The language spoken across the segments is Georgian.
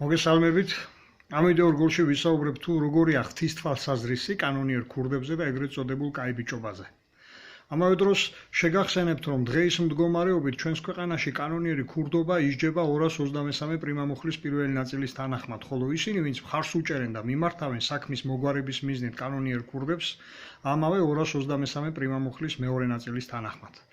მოგესალმებით. ამ ვიდეო რგოლში ვისაუბრებ თუ როგორია ღვთის თვალსაზრისი კანონიერ ქურდებზე და ეგრეთ წოდებულ კაიბიჭობაზე. ამავე დროს შეგახსენებთ, რომ დღეის მდგომარეობით ჩვენს ქვეყანაში კანონიერი ქურდობა ისჯება 223 პრიმამუხლის პირველი ნაწილის თანახმად, ხოლო ისინი, ვინც მხარს უჭერენ და მიმართავენ საქმის მოგვარების მიზნით კანონიერ ქურდებს, ამავე 223 პრიმამუხლის მეორე ნაწილის თანახმად.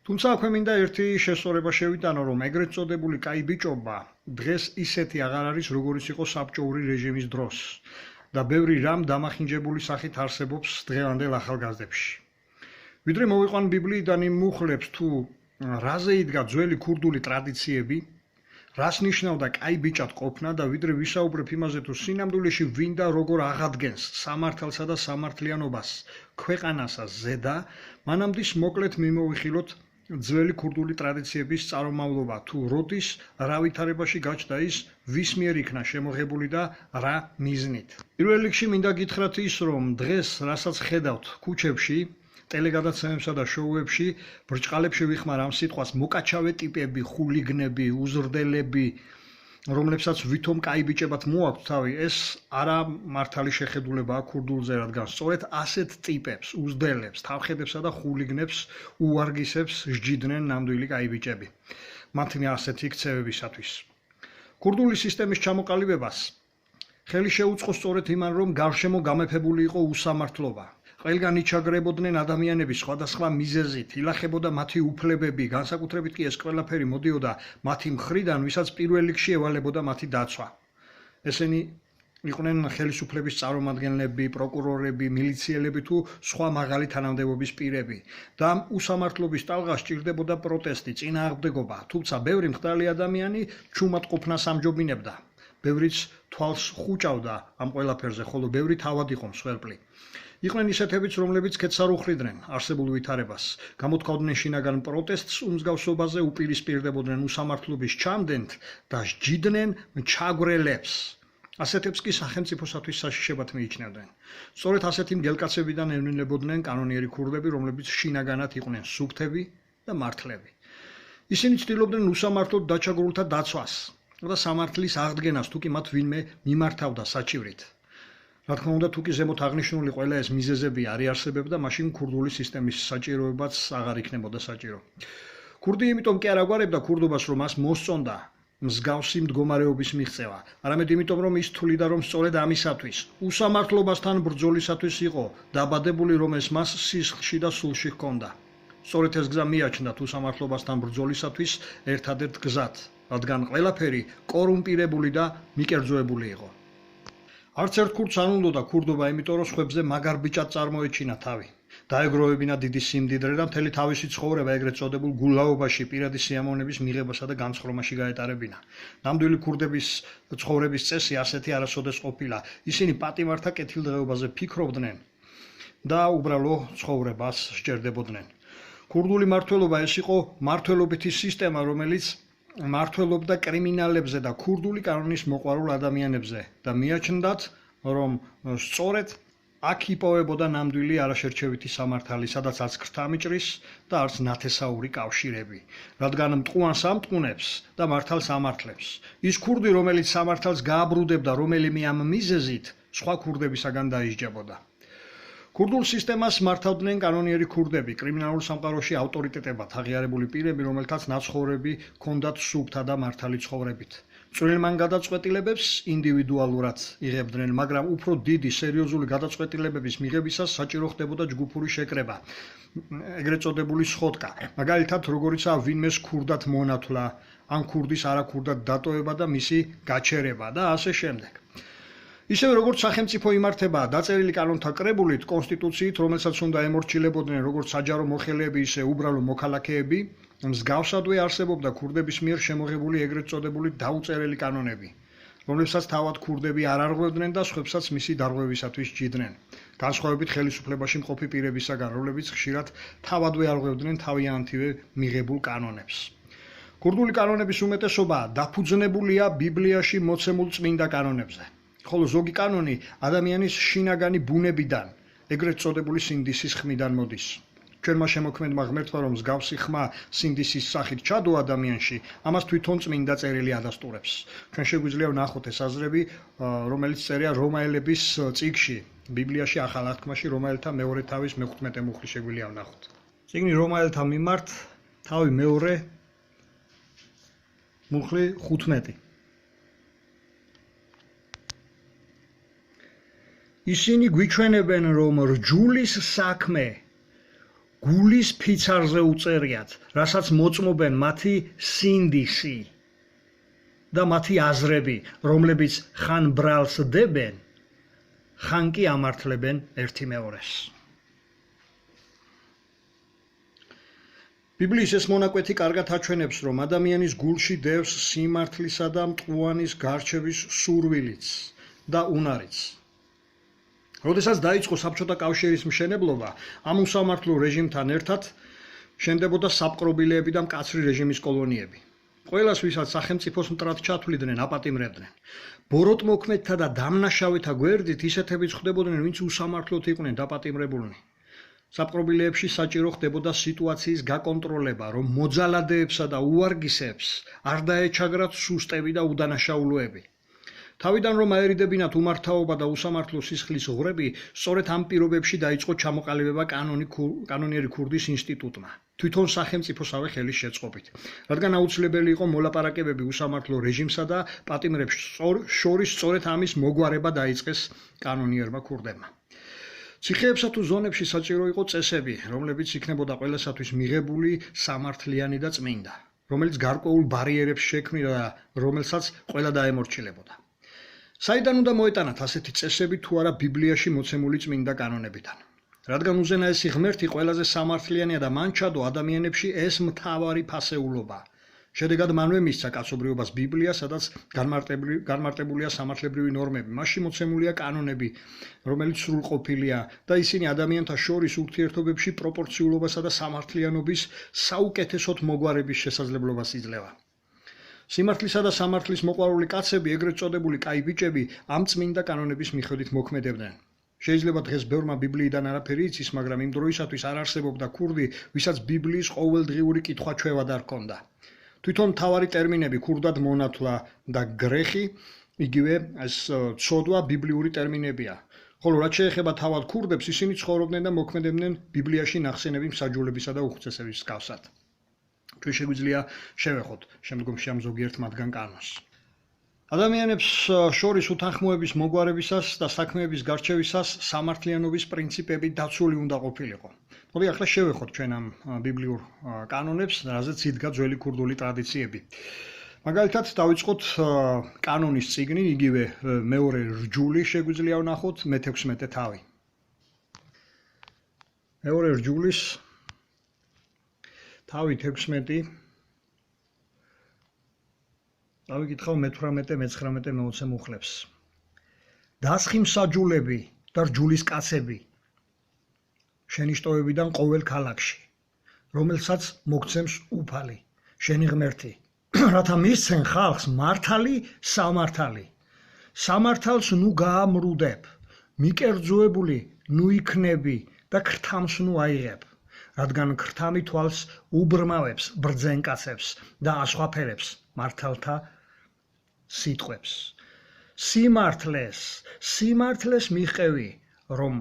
თუმცა აქვე მინდა ერთი შესწორება შევიტანო, რომ ეგრეთ წოდებული კაიბიჭობა დღეს ისეთი აღარ არის, როგორიც იყო საბჭოური რეჟიმის დროს და ბევრი რამ დამახინჯებული სახით არსებობს დღევანდელ ახალგაზრდებში. ვიდრე მოვიყვან ბიბლიიდან იმ მუხლებს თუ რაზე იდგა ძველი ქურდული ტრადიციები, რას ნიშნავდა კაიბიჭად ყოფნა და ვიდრე ვისაუბრებ იმაზე თუ სინამდვილეში ვინ და როგორ აღადგენს სამართალსა და სამართლიანობას ქვეყანასა ზედა, მანამდე მოკლედ მიმოვიხილოთ ძველი ქურდული ტრადიციების წარმომავლობა თუ როდის რა ვითარებაში გაჩნდა ის ვის მიერ იქნა შემოღებული და რა მიზნით. პირველ რიგში მინდა გითხრათ ის, რომ დღეს რასაც ხედავთ ქუჩებში, ტელეგადაცემებსა და შოუებში, ბრჭყალებში ვიხმარ ამ სიტყვას მოკაჩავე ტიპები, ხულიგნები, უზრდელები, რომლებსაც ვითომ კაიბიჭებად მოაქვთ თავი, ეს არა მართალი შეხედულებაა ქურდულზე, რადგან სწორედ ასეთ ტიპებს, უზრდელებს, თავხედებსა და ხულიგნებს უვარგისებს სჯიდნენ ნამდვილი კაიბიჭები მათი ასეთი ქცევებისათვის. ქურდული სისტემის ჩამოყალიბებას ხელი შეუწყო სწორედ იმან, რომ გარშემო გამეფებული იყო უსამართლობა. ყველგან იჩაგრებოდნენ ადამიანები სხვადასხვა მიზეზით, ილახებოდა მათი უფლებები, განსაკუთრებით კი ეს ყველაფერი მოდიოდა მათი მხრიდან, ვისაც პირველ რიგში ევალებოდა მათი დაცვა. ესენი იყვნენ ხელისუფლების წარმომადგენლები, პროკურორები, მილიციელები თუ სხვა მაღალი თანამდებობის პირები. და ამ უსამართლობის ტალღას სჭირდებოდა პროტესტი, წინააღმდეგობა, თუმცა ბევრი მხდარი ადამიანი ჩუმად ყოფნას ამჯობინებდა. ბევრიც თვალს ხუჭავდა ამ ყველაფერზე, ხოლო ბევრი თავად იყო მსხვერპლი. იყვნენ ისეთებიც, რომლებიც ქეთს არ უხდიდნენ არსებულ ვითარებას, გამოთქვამდნენ შინაგან პროტესტს უმსგავსობაზე, უპირისპირდებოდნენ უსამართლობის ჩამდენთ და სჯიდნენ მჩაგვრელებს. ასეთებს კი სახელმწიფოსათვის საშიშებად მიიჩნევდნენ. სწორედ ასეთი მგელკაცებიდან ევნებოდნენ კანონიერი ქურდები, რომლებიც შინაგანად იყვნენ სუფთები და მართლები. ისინი ცდილობდნენ უსამართლოდ დაჩაგრულთა დაცვას და სამართლის აღდგენას, თუ კი მათ ვინმე მიმართავდა საჭივრით. რა თქმა უნდა, თუ კი ზემოთ აღნიშნული ყველა ეს მიზეზები არ იარსებებდა, მაშინ ქურდული სისტემის საჭიროებაც აღარ იქნებოდა საჭირო. ქურდი იმიტომ კი არ აგვარებდა ქურდობას, რომ მას მოსწონდა მსგავსი მდგომარეობის მიღწევა, არამედ იმიტომ, რომ ის თვლიდა, რომ სწორედ ამისათვის, უსამართლობასთან ბრძოლისათვის იყო დაბადებული, რომ ეს მას სისხლში და სულში ჰქონდა. სწორედ ეს გზა მიაჩნდათ უსამართლობასთან ბრძოლისათვის ერთადერთ გზად, რადგან ყველაფერი კორუმპირებული და მიკერძოებული იყო. არც ერთ ქურდს არ უნდოდა ქურდობა, იმიტომ რომ სხვებზე მაგარ ბიჭად წარმოეჩინა თავი. დაეგროვებინა დიდი სიმდიდრე და მთელი თავისი ცხოვრება ეგრეთ წოდებულ გულაობაში პირადი სიამოვნების მიღებასა და განცხრომაში გაეტარებინა. ნამდვილი ქურდების ცხოვრების წესი ასეთი არასოდეს ყოფილა. ისინი პატიმართა კეთილდღეობაზე ფიქრობდნენ და უბრალო ცხოვრებას სჯერდებოდნენ. ქურდული მმართველობა ეს იყო მმართველობითი სისტემა, რომელიც მმართველობდა კრიმინალებზე და ქურდული კანონის მოყვარულ ადამიანებზე და მიაჩნდათ, რომ სწორედ აქ იპოვებოდა ნამდვილი არაშერჩევითი სამართალი, სადაც არც ქრთა მიჭრის და არც ნათესაური კავშირები, რადგან მტყუანს ამტყუნებს და მართალს ამართლებს. ის ქურდი, რომელიც სამართალს გააბრუდებდა რომელიმე ამ მიზეზით, სხვა ქურდებისაგან დაისჯებოდა. ქურდულ სისტემას მართავდნენ კანონიერი ქურდები, კრიმინალურ სამყაროში ავტორიტეტებად აღიარებული პირები, რომელთაც ნაცხოვრები ჰქონდათ სუფთა და მართალი ცხოვრებით. წვრილმან გადაწყვეტილებებს ინდივიდუალურად იღებდნენ, მაგრამ უფრო დიდი სერიოზული გადაწყვეტილებების მიღებისას საჭირო ხდებოდა ჯგუფური შეკრება, ეგრეთ წოდებული სხოტკა, მაგალითად, როგორიცაა ვინმეს ქურდად მონათვლა, ან ქურდის არაქურდად დატოვება და მისი გაჩერება და ასე შემდეგ. ისევე როგორც სახელმწიფო იმართება დაწერილი კანონთა კრებულით, კონსტიტუციით, რომელსაც უნდა ემორჩილებოდნენ როგორც საჯარო მოხელეები, ისე უბრალო მოქალაქეები, მსგავსადვე არსებობდა ქურდების მიერ შემოღებული ეგრეთ წოდებული დაუწერელი კანონები, რომლებსაც თავად ქურდები არ არღვევდნენ და სხვებსაც მისი დარღვევისათვის სჯიდნენ. განსხვავებით ხელისუფლებაში მყოფი პირებისაგან, რომლებიც ხშირად თავადვე არღვევდნენ თავიანთივე მიღებულ კანონებს. ქურდული კანონების უმეტესობა დაფუძნებულია ბიბლიაში მოცემულ წმინდა კანონებზე. ხოლო ზოგი კანონი ადამიანის შინაგანი ბუნებიდან, ეგრეთ წოდებული სინდისის ხმიდან მოდის. ჩვენმა შემოქმედმა ღმერთმა რომ მსგავსი ხმა სინდისის სახით ჩადო ადამიანში, ამას თვითონ წმინდა წერილი ადასტურებს. ჩვენ შეგვიძლია ვნახოთ ეს აზრები, რომელიც წერია რომაელების წიგნში, ბიბლიაში ახალ აღთქმაში, რომაელთა მეორე თავის მე-15 მუხლი შეგვიძლია ვნახოთ. წიგნი რომაელთა მიმართ, თავი მეორე მუხლი 15. ისინი გვიჩვენებენ, რომ რჯულის საქმე გულის ფიცარზე უწერიათ, რასაც მოწმობენ მათი სინდისი და მათი აზრები, რომლებიც ხან ბრალს დებენ, ხან კი ამართლებენ ერთი მეორეს. ბიბლიის ეს მონაკვეთი კარგად აჩვენებს, რომ ადამიანის გულში დევს სიმართლისა და მტყუანის გარჩევის სურვილიც და უნარიც. როდესაც დაიწყო საბჭოთა კავშირის მშენებლობა, ამ უსამართლო რეჟიმთან ერთად შენდებოდა საპყრობილეები და მკაცრი რეჟიმის კოლონიები. ყველას, ვისაც სახელმწიფოს მტრად ჩათვლიდნენ, აპატიმრებდნენ. ბოროტმოქმედთა და დამნაშავეთა გვერდით ისეთები ხდებოდნენ, ვინც უსამართლოდ იყვნენ დაპატიმრებულნი. საპყრობილეებში საჭირო ხდებოდა სიტუაციის გაკონტროლება, რომ მოძალადეებსა და უვარგისებს არ დაეჩაგრათ სუსტები და უდანაშაულოები. თავიდან რომ აერიდებინათ უმართავობა და უსამართლო სისხლის ღვრები, სწორედ ამ პირობებში დაიწყო ჩამოყალიბება კანონიერი ქურდის ინსტიტუტმა, თვითონ სახელმწიფოსავე ხელის შეწყობით, რადგან აუცილებელი იყო მოლაპარაკებები უსამართლო რეჟიმსა და პატიმრებს შორის სწორედ ამის მოგვარება დაიწყეს კანონიერმა ქურდებმა. ციხეებსა თუ ზონებში საჭირო იყო წესები, რომლებიც იქნებოდა ყველასათვის მიღებული, სამართლიანი და წმინდა, რომელიც გარკვეულ ბარიერებს შექმნიდა და რომელსაც ყველა დაემორჩილებოდა. საიდან უნდა მოეტანათ ასეთი წესები თუ არა ბიბლიაში მოცემული წმინდა კანონებიდან? რადგან უზენაესი ღმერთი ყველაზე სამართლიანია და მან ჩადო ადამიანებში ეს მთავარი ფასეულობა. შედეგად მანვე მისცა კაცობრიობას ბიბლია, სადაც განმარტებულია სამართლებრივი ნორმები. მასში მოცემულია კანონები, რომელიც სრულყოფილია და ისინი ადამიანთა შორის ურთიერთობებში პროპორციულობასა და სამართლიანობის საუკეთესოდ მოგვარების შესაძლებლობას იძლევა. სიმართლისა და სამართლის მოყვარული კაცები, ეგრეთ წოდებული კაი ბიჭები, ამ წმინდა კანონების მიხედვით მოქმედებდნენ. შეიძლება დღეს ბევრმა ბიბლიიდან არაფერი იცის, მაგრამ იმ დროისათვის არ არსებობდა ქურდი, ვისაც ბიბლიის ყოველდღიური კითხვა-ჩვევა არ ჰქონდა. თვითონ მთავარი ტერმინები ქურდად მონათლა და გრეხი, იგივე ეს ცოდვა ბიბლიური ტერმინებია. ხოლო რაც შეეხება თავად ქურდებს, ისინი ცხოვრობდნენ და მოქმედებდნენ ბიბლიაში ნახსენები მსაჯულებისა და უხუცესების მსგავსად. ჩვენ შეგვიძლია შევეხოთ შემდგომში ამ ზოგიერთ მათგან კანონს. ადამიანებს შორის უთანხმოების მოგვარებისას და საქმეების გარჩევისას სამართლიანობის პრინციპები დაცული უნდა ყოფილიყო. მოდი ახლა შევეხოთ ჩვენ ამ ბიბლიურ კანონებს, რაზეც იდგა ძველი ქურდული ტრადიციები. მაგალითად, დავიწყოთ კანონის წიგნი, იგივე მეორე რჯული შეგვიძლია ვნახოთ, მე-16 თავი. მეორე რჯულის თავი 16 დავიკითხავ მე-18, მე-19, მე-20 მუხლებს. დასხი მსაჯულები და რჯულის კაცები შენიშტოვებიდან ყოველ ქალაქში, რომელსაც მოგცემს უფალი, შენი ღმერთი, რათა მისცენ ხალხს მართალი, სამართალი. სამართალს ნუ გაამრუდებ, მიკერძოებული ნუ იქნები და ქრთამს ნუ აიღებ. რადგან ქრთამი თვალს უბრმავებს ბრძენ კაცებს და ასვაფერებს მართალთა სიტყვებს. სიმართლეს მიყევი, რომ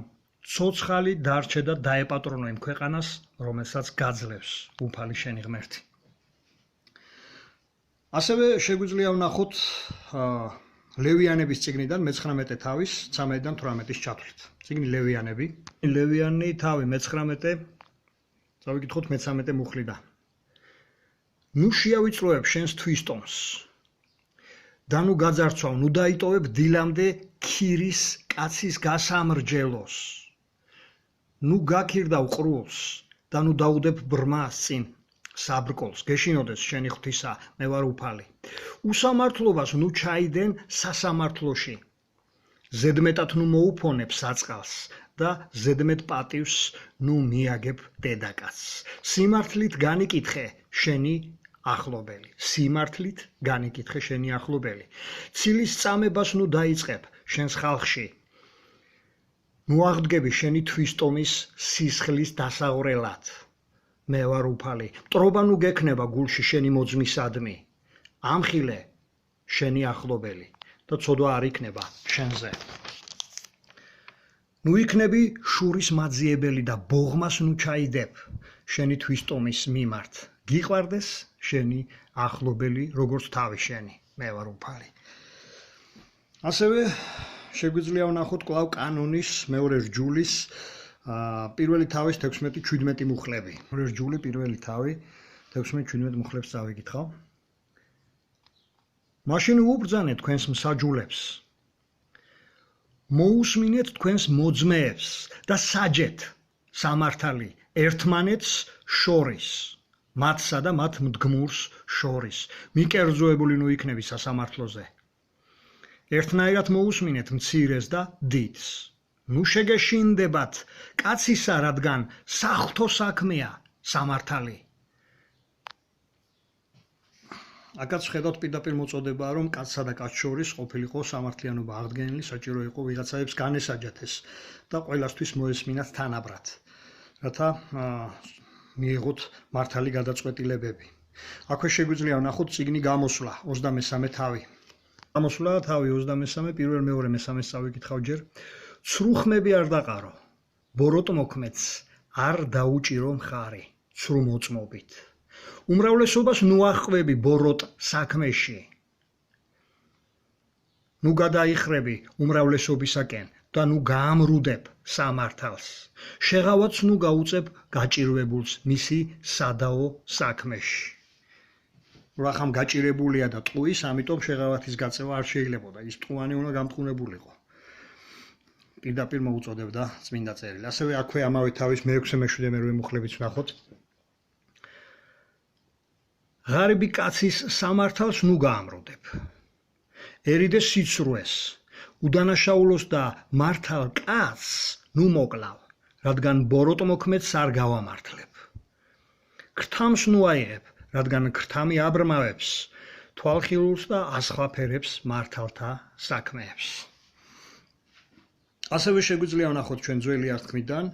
ცოცხალი დარჩე და დაეპატრონო იმ ქვეყანას, რომელსაც გაძლევს უფალი შენი ღმერთი. ასევე შეგვიძლია ვნახოთ ლევიანების წიგნიდან მე-19 თავის 13-დან 18-ის ჩათვლით. წიგნი ლევიანი თავი მე-19 დავიკითხოთ მე-13 მუხლიდან. ნუ შეავიწროებ შენს თვისტომს და ნუ გაძარცვავ, ნუ დაიტოვებ დილამდე ქირის კაცის გასამრჯელოს. ნუ გაქირდავ ყრულს და ნუ დაუდებ ბრმას წინ საბრკოლს. გეშინოდეს შენი ღვთისა, მე ვარ უფალი. უსამართლობას ნუ ჩაიდენ სასამართლოში. ზედმეტად ნუ მოუფონებ საწყალს და ზედმეტ პატივს ნუ მიაგებ დედაკაცს. სიმართლით განიკითხე შენი ახლობელი. სიმართლით განიკითხე შენი ახლობელი. ცილის წამებას ნუ დაიწყებ შენს ხალხში. ნუ აღდგები შენი თვისტომის სისხლის დასაღვრელად. მე ვარ უფალი, მტრობა ნუ გექნება გულში შენი მოძმისადმი. ამხილე შენი ახლობელი და ცოდვა არ იქნება შენზე. ნუ იქნები შურის მაძიებელი და ბოღმას ნუ ჩაიდებ შენი თვისტომის მიმართ. გიყვარდეს შენი ახლობელი როგორც თავი შენი. მე ვარ უფალი. ასევე შეგვიძლია ვნახოთ კვლავ კანონის მეორე რჯულის პირველი თავის 16-17 მუხლები. მეორე რჯული პირველი თავი 16-17 მუხლებს წავიკითხავ. მაშინ უუბრძანეთ თქვენს მსაჯულებს. მოусმინეთ თქვენს მოძმეებს და საჯეთ სამართალი ერთმანეთს შორის, მათსა და მათ მდგმურს შორის. მიკერძოებული ნუ იქნები სასამართლოზე. ერთნაირად მოусმინეთ მცირეს და დიდს. ნუ შეგეშინდებათ კაცისა, რადგან საღვთო საქმეა სამართალი. აქაც ხედავთ პირდაპირ მოწოდებაა, რომ კაცსა და კაცს შორის ყოფილიყო სამართლიანობა აღდგენილი, საჭირო იყო ვიღაცაებს განესაჯათ ეს და ყველასთვის მოესმინათ თანაბრად, რათა მიიღოთ მართალი გადაწყვეტილებები. აქვე შეგვიძლია ვნახოთ წიგნი გამოსვლა 23 თავი. გამოსვლა თავი 23 პირველ მეორე მესამეს წავიკითხავ ჯერ. ცრუხმები არ დაყარო, ბოროტ მოქმედს არ დაუჭირო მხარი, ცრუ მოწმობით. უმრავლესობას ნუ ახვევი ბოროტ საქმეში. ნუ გადაიხრები უმრავლესობისაკენ და ნუ გაამრუდებ სამართალს. შეღავაც ნუ გაუწებ გაჭირვებულს მისი სადაო საქმეში. რახამ გაჭირებულია და ტყუის, ამიტომ შეღავათის გაწევა არ შეიძლებოდა. ის ტყუანი უნდა გამტყუნებულიყო. პირდაპირ მოუწოდებდა წმინდა წერილი. ასევე აქვე ამავე თავის მე-6-მე-7-მე მუხლებიც ვნახოთ. ღარიბი კაცის სამართალს ნუ გაამრუდებ. ერიდეს სიცრუეს, უდანაშაულოს და მართალ კაცს ნუ მოკლავ, რადგან ბოროტ მოქმედს არ გავამართლებ. ქრთამს ნუ აიღებ, რადგან ქრთამი აბრმავებს თვალხილულს და ასხაფერებს მართალთა საქმეებს. ასევე შეგვიძლია ვნახოთ ჩვენ ძველი ართქმიდან,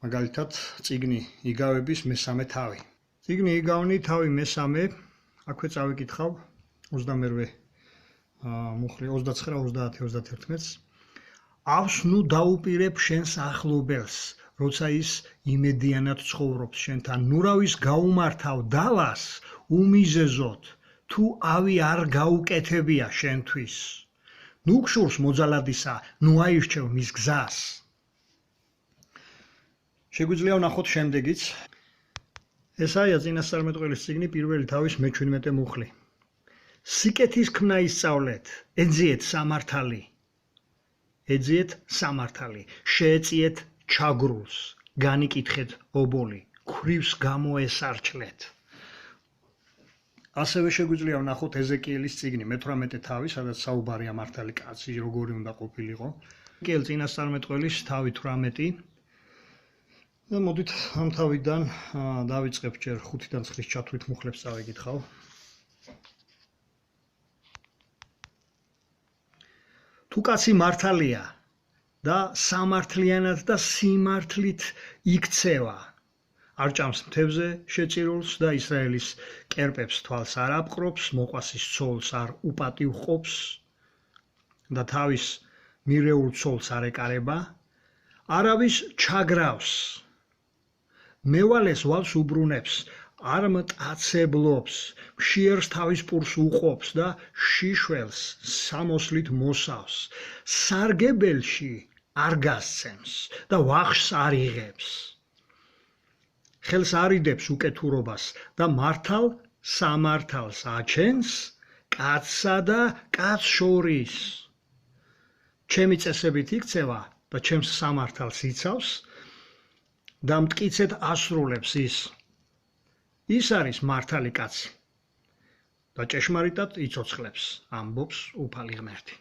მაგალითად წიგნი იგავების მესამე თავი. წიგნი იგავნი თავი მესამე, აქვე წავიკითხავ 22 მუხლი 29-30-31-ს. ავს ნუ დაუპირებ შენს ახლობელს, როცა ის იმედიანად ცხოვრობს შენთან. ნუ რავის გაუმართავ დალას უმიზეზოდ, თუ ავი არ გაუკეთებია შენთვის. ნუ გშურს მოძალადისა, ნუ აირჩევ მის გზას. შეგვიძლია ვნახოთ შემდეგიც. ესაა წინასწარმეტყველის წიგნი პირველი თავის მე-17 მუხლი. სიკეთის ქმნა ისწავლეთ, ეძიეთ სამართალი. ეძიეთ სამართალი, შეეწიეთ ჩაგრულს, განიკითხეთ ობოლი, ქვრივს გამოესარჩლეთ. ასევე შეგვიძლია ვნახოთ ეზეკიელის წიგნი მე-18 თავი, სადაც საუბარია მართალი კაცი როგორი უნდა ყოფილიყო. ეზეკიელ წინასწარმეტყველის თავი 18. და მოდით ამ თავიდან დავიწყებ ჯერ 5-დან 9-ის ჩათვლით მუხლებს წავიკითხავ. თუ კაცი მართალია და სამართლიანად და სიმართლით იქცევა, არ ჭამს მთებზე შეწირულს და ისრაელის კერპებს თვალს არ აპყრობს, მოყვასის ცოლს არ უპატივყოფს და თავის მირეულ ცოლს არ ეკარება, არავის ჩაგრავს, მევალეს ვალს უბრუნებს, არ მტაცებლობს, მშიერს თავის პურს უყოფს და შიშველს სამოსლით მოსავს, სარგებელში არ გასცემს და ვახშს არ იღებს. ხელს არიდებს უკეთურობას და მართალ სამართალს აჩენს კაცსა და კაცს შორის. ჩემი წესებით იქცევა და ჩემს სამართალს იცავს და მტკიცედ ასრულებს ის. ის არის მართალი კაცი და ჭეშმარიტად იცოცხლებს, ამბობს უფალი ღმერთი.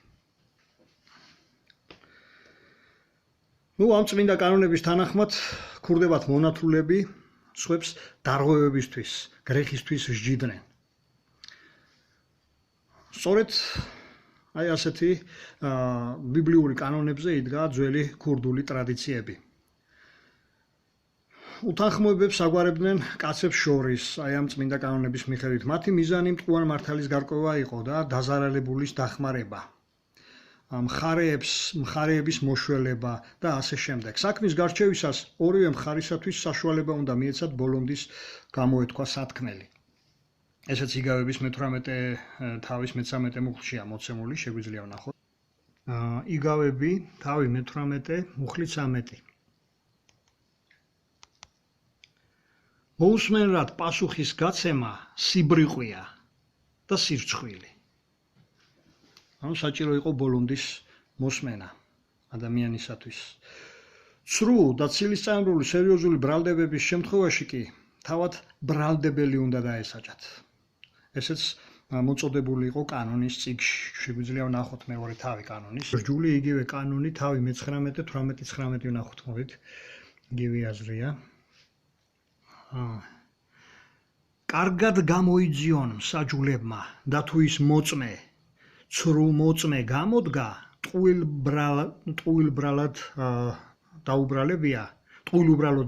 ამ წმინდა კანონების თანახმად ქურდებათ მონათულები სხვებს დარღვევებისთვის, გრეხისთვის სჯიდნენ. სწორედ აი ასეთი ბიბლიური კანონებზე იდგა ძველი ქურდული ტრადიციები. უთანხმოებებს აგვარებდნენ კაცებს შორის, აი ამ წმინდა კანონების მიხედვით. მათი მიზანი მტყუარ მართალის გარკვევა იყო და დაზარალებულის დახმარება, მხარეების მოშველება და ასე შემდეგ. საქმის გარჩევისას ორივე მხარისათვის საშუალება უნდა მიეცათ ბოლონდის გამოეთქვა სათქმელი. ესეც იგავების მე-18 თავის მე-13 მუხლშია მოცემული, შეგვიძლია ვნახოთ. იგავები თავი მე-18 მუხლი 13. მოусმენრად პასუხის გაცემა სიბრიყვია და სირცხვილი. ანუ საჭირო იყო ბოლონდის მოსმენა ადამიანისათვის. ცრუ და ცილისწამებული სერიოზული ბრალდებების შემთხვევაში კი თავად ბრალდებელი უნდა დაესაჯათ. ესეც მოწოდებული იყო კანონის წიგნში. შეგვიძლია ვნახოთ მეორე თავი კანონის. რჯული იგივე კანონი თავი მე-19, 18-19 ვნახოთ მოვით. იგივე აზრია. კარგად გამოიძიონ მსაჯულებმა და თუ ის მოწმე ცრუ მოწმე გამოდგა, ტყუილბრალად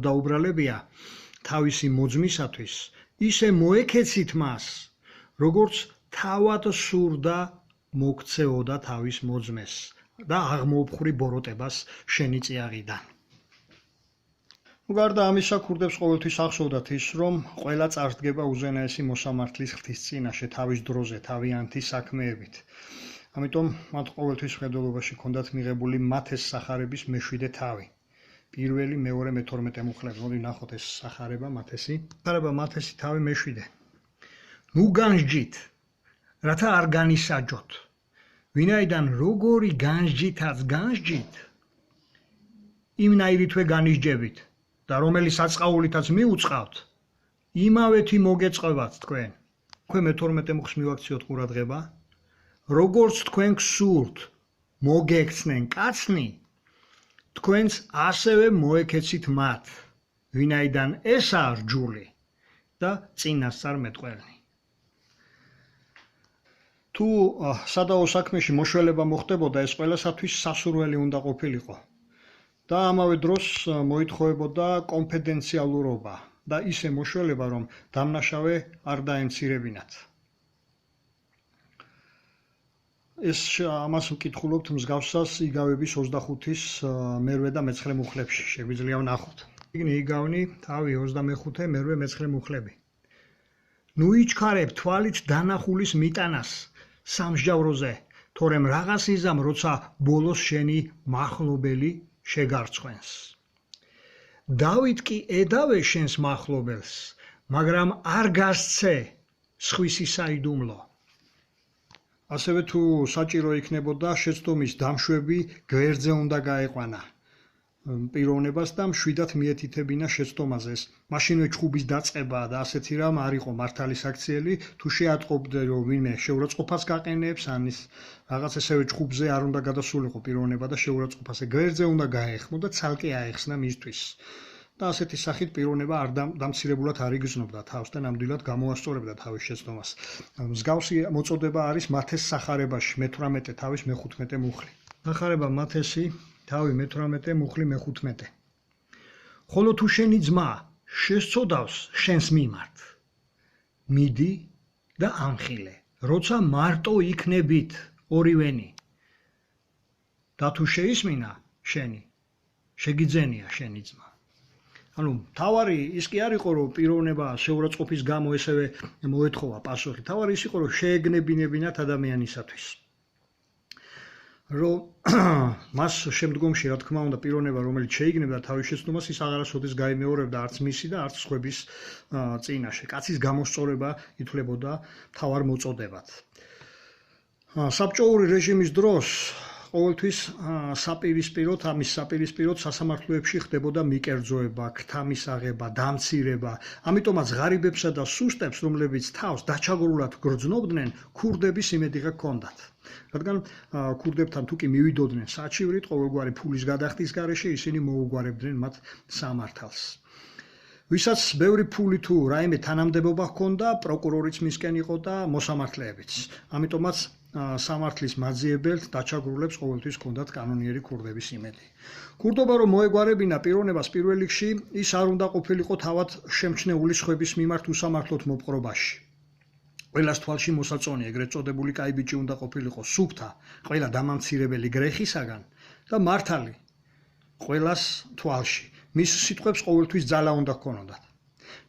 დაუბრალებია თავისი მოძმისათვის, ისე მოექეცით მას, როგორც თავად სურდა მოგცეოდა თავის მოძმეს და აღმოუփხვრი ბოროტებას შენი წიაღიდან. გარდა ამისა, ქურდებს ყოველთვის ახსოვდათ ის, რომ ყველა წარსდგება უზენაესი მოსამართლის ღვთის წინაშე თავის დროზე, თავიანთი საქმეებით. ამიტომ მათ ყოველთვის მხედველობაში ჰქონდათ მიღებული მათეს სახარების მე-7 თავი. პირველი, მეორე, მე-12 მუხლები. მოდი ვნახოთ ეს სახარება მათესი. სახარება მათესი თავი მე-7. ნუ განსჯით, რათა არ განისაჯოთ. ვინაიდან როგორი განსჯითაც განსჯით, იმნაირითვე განისჯებით. და რომელი საწყაულითაც მიუწყავთ, იმავეთი მოგეწყებათ თქვენ. თქვენ მე-12 მუხლს მივაქციოთ ყურადღება, როგორც თქვენ გსურთ მოგექცნენ კაცნი, თქვენც ასევე მოექეცით მათ, ვინაიდან ესაა რჯული და წინასწარ მეტყველნი. თუ სადაო საქმეში მოშველება მოხდებოდა, ეს ყველასათვის სასურველი უნდა ყოფილიყო. და ამავე დროს მოითხოვებოდა კონფიდენციალურობა და ისე მოშველება, რომ დამნაშავე არ დაემცირებინათ. ეს ამას ვკითხულობთ მსგავსას იგავების 25-ის მე-8 და მე-9 მუხლებში. შეგვიძლია ვნახოთ. იგნი იგავნი თავი 25, მე-8, მე-9 მუხლები. ნუ იჩქარებ თვალით დანახულის მიტანას სამსჯავროზე, თორემ რაღაც იზამ, როცა ბოლოს შენი მახლობელი შეგარცხვენს. დავით კი ედავე შენს მახლობელს, მაგრამ არ გასცე სხვისი საიდუმლო. ასევე თუ საჭირო იქნებოდა შეცდომის დამშვები გვერდზე უნდა გაეყვანა პიროვნებას და მშვიდად მიეთითებინა შეცდომაზე. მაშინვე ჩხუბის დაწყება და ასეთი რამ არ იყო მართალის აქციელი, თუ შეატყობდე რომ ვინმე შეურაცხყოფას გაყენებს, ან ის რაღაც ესევე ჩხუბზე არ უნდა გადასულიყო პიროვნება და შეურაცხყოფასე გვერდზე უნდა გაეხმო და ცალკე აეხსნა მისთვის. და ასეთი სახით პიროვნება არ დამცირებულად არ იგრძნობდა თავს და ნამდვილად გამოასწორებდა თავის შეცდომას. მსგავსი მოწოდება არის მათეს სახარებაში მე-18 თავის მე-15 მუხლი. სახარება მათესი თავი მე-18 მუხლი მე-15. ხოლო თუ შენი ძმა შესწოდავს შენს მიმართ, მიდი და ამხილე, როცა მარტო იქნებით ორივენი. და თუ შეისმინა შენი, შეგიძენია შენი ძმა. ანუ თავარი ის კი არ იყო, რომ პიროვნება შეურაცხყოფის გამო ესევე მოეთხოვა პასუხი. თავარი ის იყო, რომ შეეგნებინებინათ ადამიანისათვის. რომ მას შემდგომში, რა თქმა უნდა, პიროვნება, რომელიც შეიგნებდა თავის შეცდომას, ის აღარასოდეს გაიმეორებდა არც მისი და არც სხვების წინაშე. კაცის გამოსწორება ითვლებოდა მთავარ მოწოდებად. საბჭოური რეჟიმის დროს ყოველთვის საპირისპიროდ სასამართლოებში ხდებოდა მიკერძოება, ქთამისაღება, დამცირება. ამიტომაც ღარიბებსა და სუსტებს, რომლებიც თავს დაჩაგრულად გრძნობდნენ, ქურდების იმედი ჰქონდათ. რადგან ქურდებთან თუ კი მივიდოდნენ საჩივრით, ყოველგვარი ფულის გადახდის გარეშე, ისინი მოუგვარებდნენ მათ სამართალს. ვისაც ბევრი ფული თუ რაიმე თანამდებობა ჰქონდა, პროკურორიც მისკენ იყო და მოსამართლეებიც. ამიტომაც სამართლის მაძიებელს დაჩაგრულებს ყოველთვის ჰქონდათ კანონიერი ქურდების იმედი. ქურდობა რომ მოეგვარებინა პიროვნებას პირველ რიგში, ის არ უნდა ყოფილიყო თავად შემჩნეული სხვების მიმართ უსამართლოდ მოპყრობაში. ყველას თვალში მოსაწონი ეგრეთ წოდებული კაი ბიჭი უნდა ყოფილიყო სუფთა, ყველა დამამცირებელი გრეხისაგან და მართალი ყველას თვალში. მის სიტყვებს ყოველთვის ძალა უნდა ჰქონოდათ.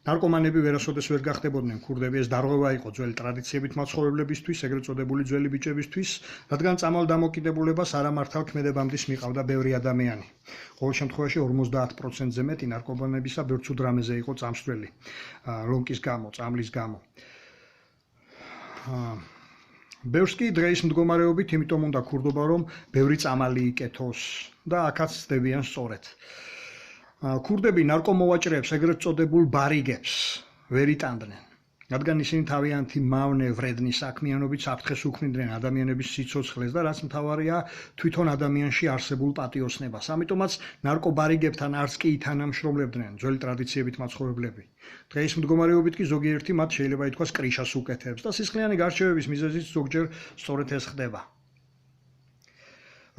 ნარკომანები ვერასოდეს ვერ გახდებოდნენ ქურდები, ეს დარღვევა იყო ძველი ტრადიციებით მაცხოვრებლებისთვის, ეგრეთ წოდებული ძველი ბიჭებისთვის, რადგან წამალ დამოკიდებულებას არამართალ ქმედებამდis მიყავდა ბევრი ადამიანი. ყოველ შემთხვევაში 50%-ზე მეტი ნარკომანებისა ბერძნულ დრამეზე იყო წამსვლელი, ლომკის გამო, წამლის გამო. ბევრს კი დღეის მდგომარეობით იმიტომ უნდა ქურდობა, რომ ბევრი წამალი იკეთოს და აქაც ცდებიან სწორედ. ქურდები ნარკომოვაჭრეებს, ეგრეთ წოდებულ ბარიგებს ვერ იტანდნენ, რადგან ისინი თავიანთი მავნე ვრედნი საქმიანობით საფრთხეს უქმნიდნენ ადამიანების სიცოცხლეს და რაც მთავარია თვითონ ადამიანში არსებულ პატიოსნებას. ამიტომაც ნარკობარიგებთან არც კი ითანამშრომლებდნენ ძველი ტრადიციებით მაცხოვრებლები. დღეის მდგომარეობით კი ზოგიერთი მათ შეიძლება ითქვას კრიშას უკეთებს და სისხლიანი გარჩევების მიზეზით ზოგჯერ სწორედ ეს ხდება.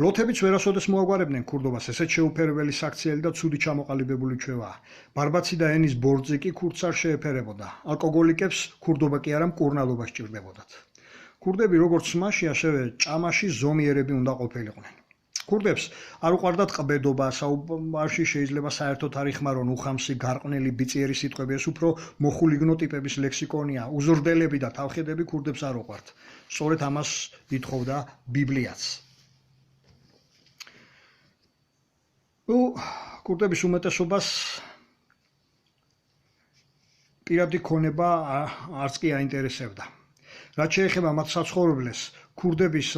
ლოთებიც ვერასოდეს მოაგვარებდნენ ქურდობას, ესეც შეუფერებელი საქციელი და ცუდი ჩამოყალიბებული ჩვევაა. ბარბაცი და ენის ბორძი კი ქურდს არ შეეფერებოდა. ალკოგოლიკებს ქურდობა კი არა მკურნალობა სჭირდებოდათ. ქურდები როგორც სმაში, ასევე ჭამაში ზომიერები უნდა ყოფილიყვნენ. ქურდებს არ უყვარდათ ყბედობა, საუბარში შეიძლება საერთოდ არ იხმარონ უხამსი, გარყვნილი, ბიწიერი სიტყვები, ეს უფრო მოხულიგნო ტიპების ლექსიკონია. უზრდელები და თავხედები ქურდებს არ უყვართ. სწორედ ამას ითხოვდა ბიბლიაც. ქურდების უმეტესობას პირადი ქონება არც კი აინტერესებდა. რაც შეეხება მათ საცხოვრებლეს, ქურდების